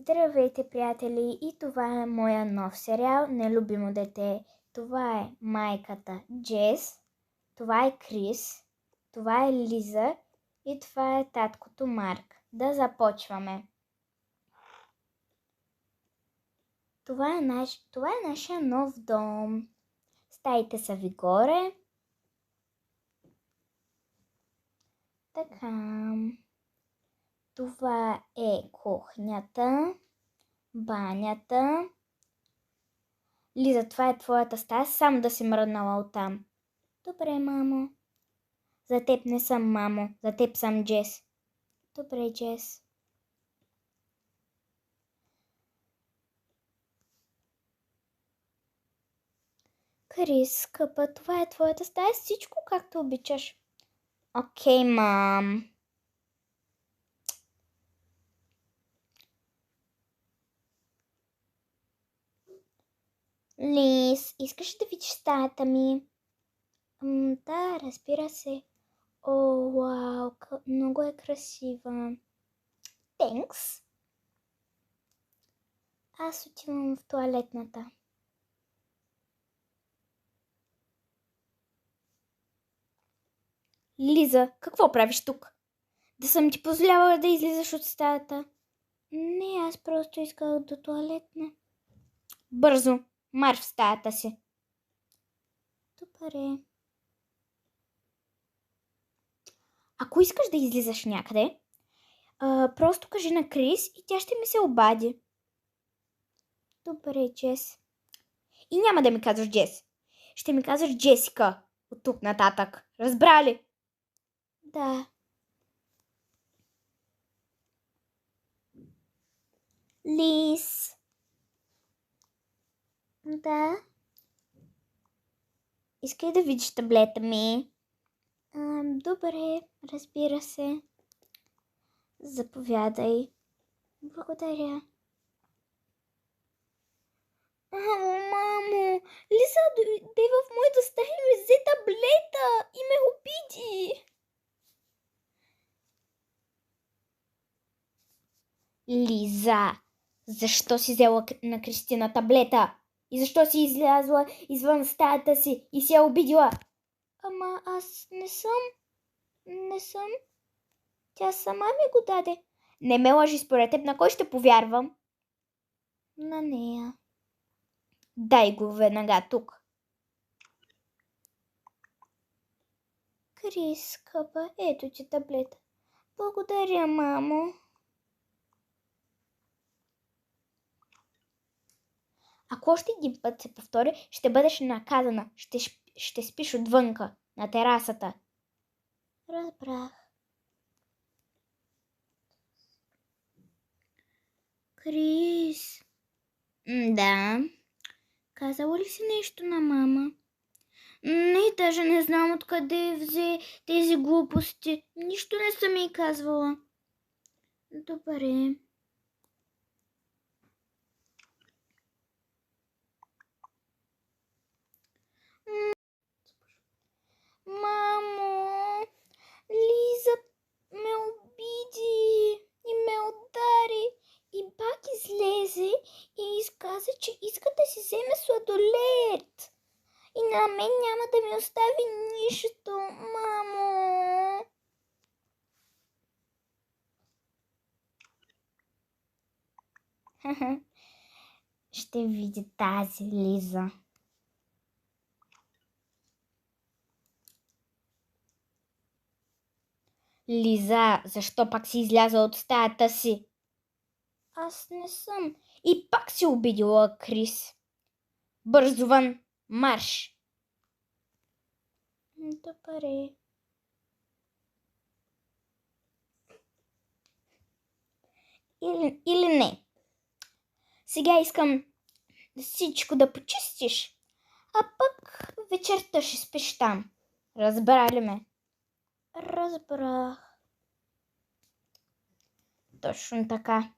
Здравейте, приятели! И това е моя нов сериал "Нелюбимо дете". Това е майката Джес, това е Крис, това е Лиза и това е таткото Марк. Да започваме. Това е нашия нов дом. Стаите са ви горе. Така. Това е кухнята, банята. Лиза, това е твоята стая, само да си мръднала оттам. Добре, мамо. За теб не съм, мамо. За теб съм Джес. Добре, Джес. Крис, скъпа, това е твоята стая, всичко както обичаш. Окей, мам. Лиз, искаш да видиш стаята ми? Да, разбира се. О, вау, много е красива. Тенкс. Аз отивам в тоалетната. Лиза, какво правиш тук? Да съм ти позволявала да излизаш от стаята? Не, аз просто исках до тоалетна. Бързо, марш в стаята си. Добре. Ако искаш да излизаш някъде, просто кажи на Крис и тя ще ми се обади. Добре, Джес. И няма да ми казваш Джес. Ще ми казваш Джесика от тук нататък. Разбра ли? Да. Лиз. Да. Искай да видиш таблета ми. Добре, разбира се. Заповядай. Благодаря. Мамо, Лиза дойде в моята стая и ми взе таблета и ме обиди. Лиза, защо си взела на Кристина таблета? И защо си излязла извън стаята си и си я обидила? Ама аз не съм. Тя сама ми го даде. Не ме лъжи, според теб на кой ще повярвам? На нея. Дай го веднага тук. Крис, скъпа, ето ти таблета. Благодаря, мамо. Ако още един път се повтори, ще бъдеш наказана. Ще спиш отвънка, на терасата. Разбрах. Крис. Да. Казала ли си нещо на мама? Не, даже не знам откъде взе тези глупости. Нищо не съм ѝ казвала. Добре. Мамо, Лиза ме обиди и ме удари и пак излезе и изказа, че иска да си вземе сладолед. И на мен няма да ми остави нищо, мамо. Ще види тази Лиза. Лиза, защо пак си излязла от стаята си? Аз не съм. И пак си обидила Крис. Бързо вън, марш! Добре. Или не. Сега искам всичко да почистиш, а пък вечерта ще спиш там. Разбра ли ме? Разбрах. Точно така.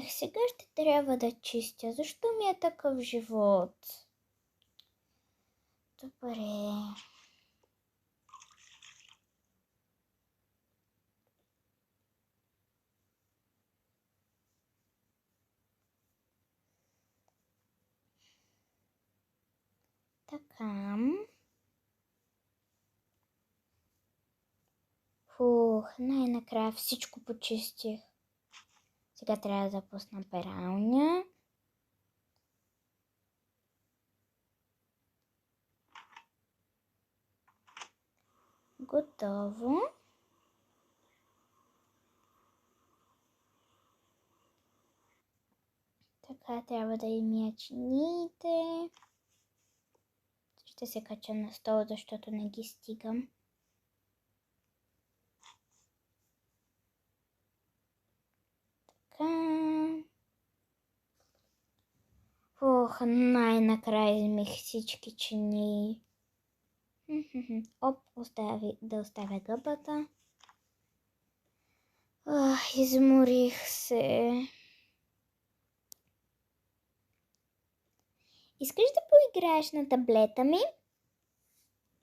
Сега ще трябва да чистя. Защо ми е такъв живот? Добре. Така. Фух, най-накрая всичко почистих. Сега трябва да пусна пералня. Готово. Така, трябва да измия чиниите. Ще се кача на стол, защото не ги стигам. Така. Ох, най-накрая измих всички чинии. Оп, да оставя гъбата. Изморих се. Искаш да поиграеш на таблета ми?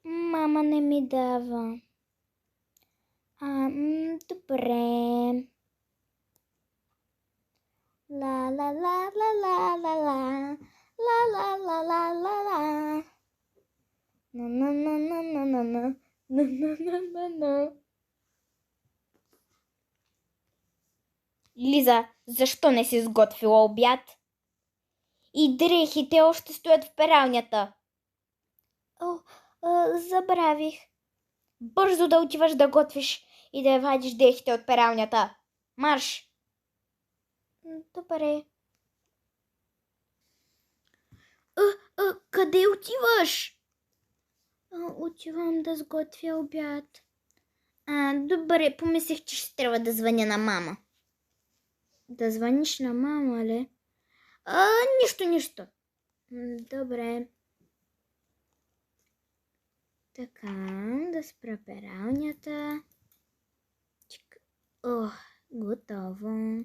Мама не ми дава. Добре. Ла ла ла ла ла ла ла ла ла ла ла ла ла. На на на на на на на на на на на. Лиза, защо не си сготвила обяд? И дрехите още стоят в пералнята. Забравих. Бързо да отиваш да готвиш и да вадиш дрехите от пералнята. Марш! Добре. Къде отиваш? Отивам да сготвя обяд. Добре, помислих, че ще трябва да звъня на мама. Да звъниш на мама, ли? Нищо. Добре. Така, да спра пералнята. Готово.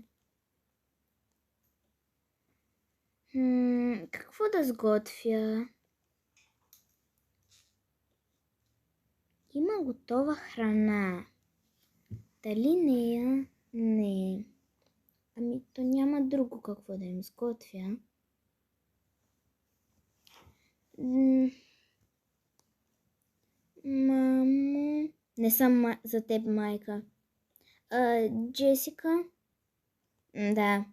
Какво да сготвя? Има готова храна. Дали нея? Не. То няма друго какво да им сготвя. Мамо, не съм за теб, майка. Джесика? Да.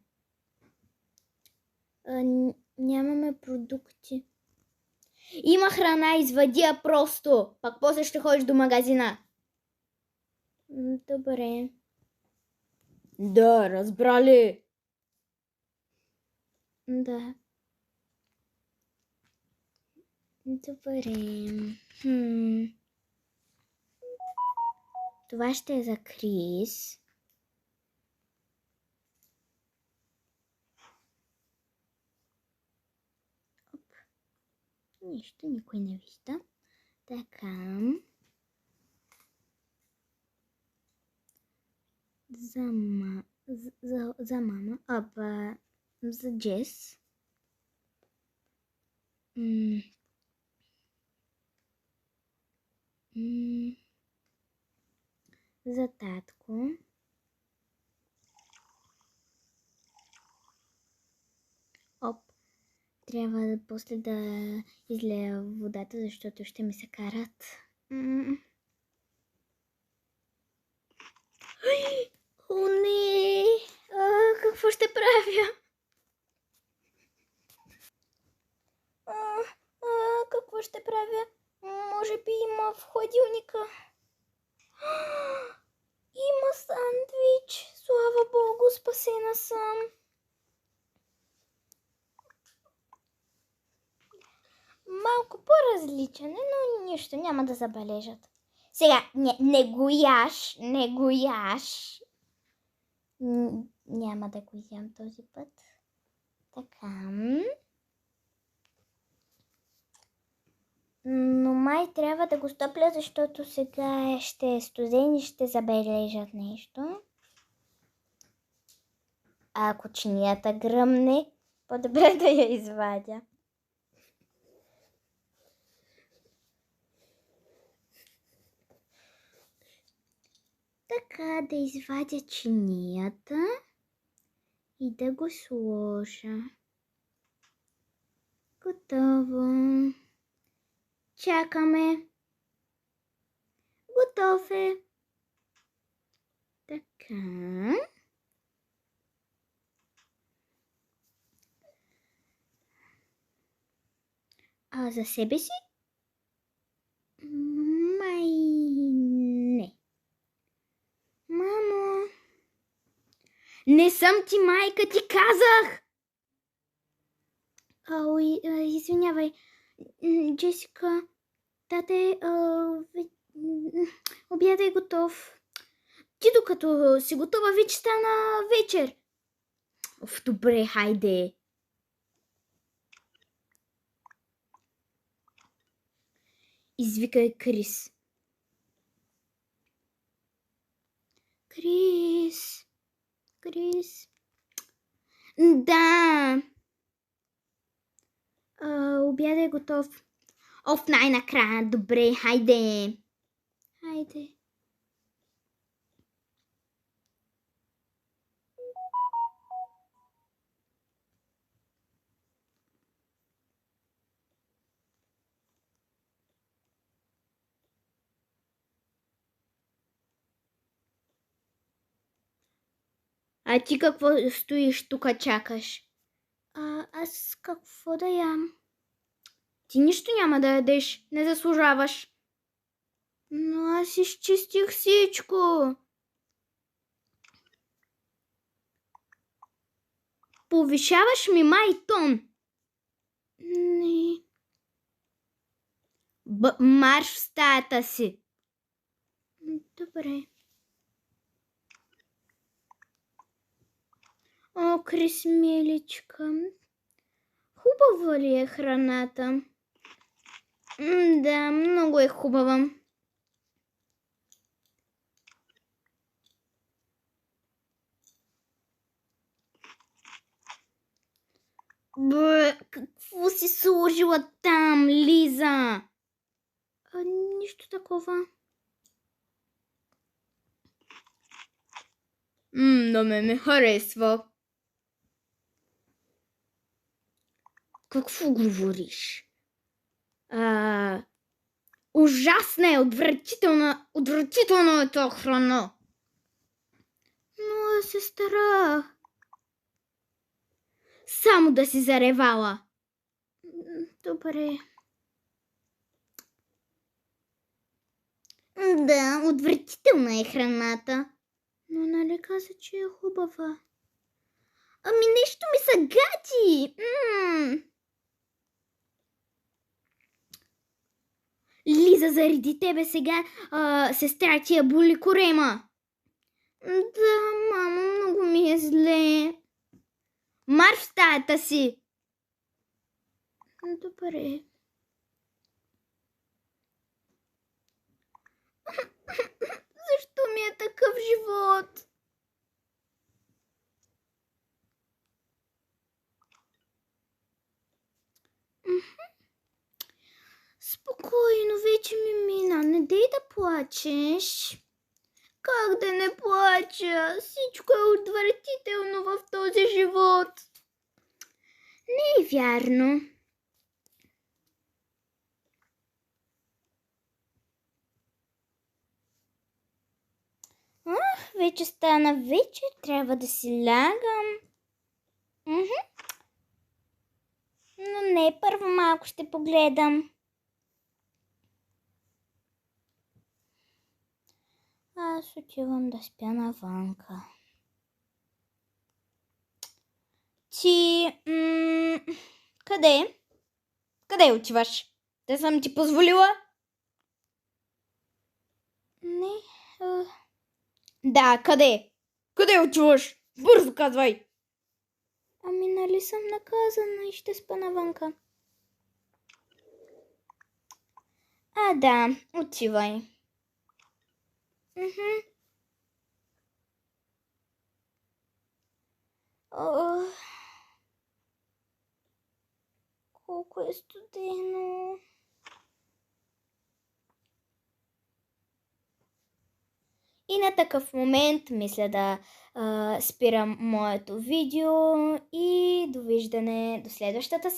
Нямаме продукти. Има храна, извади я просто. Пак после ще ходиш до магазина. Добре. Да, разбрали. Да. Добре. Това ще е за Крис. Нищо, никой не вижда. Така. За мама. За Джес. За татко. Трябва после да излея водата, защото ще ми се карат. О, не! Какво ще правя? Какво ще правя? Може би има в хладилника. Има сандвич. Слава Богу, спасена съм. Малко по-различен, но нищо, няма да забележат. Сега, не го яш. Няма да го ям този път. Така. Но май трябва да го стопля, защото сега ще е студен и ще забележат нещо. Ако чинията гръмне, по-добре да я извадя. Така, да извадя чинията и да го сложа. Готово. Чакаме. Готов е. Така. А за себе си? Май не. Мамо. Не съм ти майка, ти казах! Извинявай. Джесика, тате, обядът е готов. Ти докато си готова, вече стана вечер. Добре, хайде. Извикай Крис. Крис. Да. Обядът е готов. Най-накрая. Добре, хайде. А ти какво стоиш тук, чакаш? Аз какво да ям? Ти нищо няма да ядеш, не заслужаваш. Но аз изчистих всичко. Повишаваш ми май тон. Не. Марш в стаята си. Добре. О, Крис, миличка. Хубава ли е храната? Да, много е хубава. Какво си сложила там, Лиза? Нищо такова. Да ме харесва. Какво говориш? Ужасна е, отвратителна е това храна. Но аз се старах. Само да си заревала. Добре. Да, отвратителна е храната. Но нали каза, че е хубава? Ами нещо ми са гади. Лиза, заради тебе сега сестра ти я боли корема. Да, мамо, много ми е зле. Марш в стаята си. Добре. Защо ми е такъв живот? Спокойно, вече ми мина. Не дей да плачеш. Как да не плача? Всичко е отвратително в този живот. Не е вярно. Вече стана вечер, трябва да си лягам. Но не, първо малко ще погледам. Аз отивам да спя навънка. Ти... Къде? Къде отиваш? Да съм ти позволила? Не. Да, къде? Къде отиваш? Бързо казвай! Ами нали съм наказана и ще спа навънка. Да, отивай. Колко е студено. И на такъв момент мисля да спирам моето видео и довиждане до следващата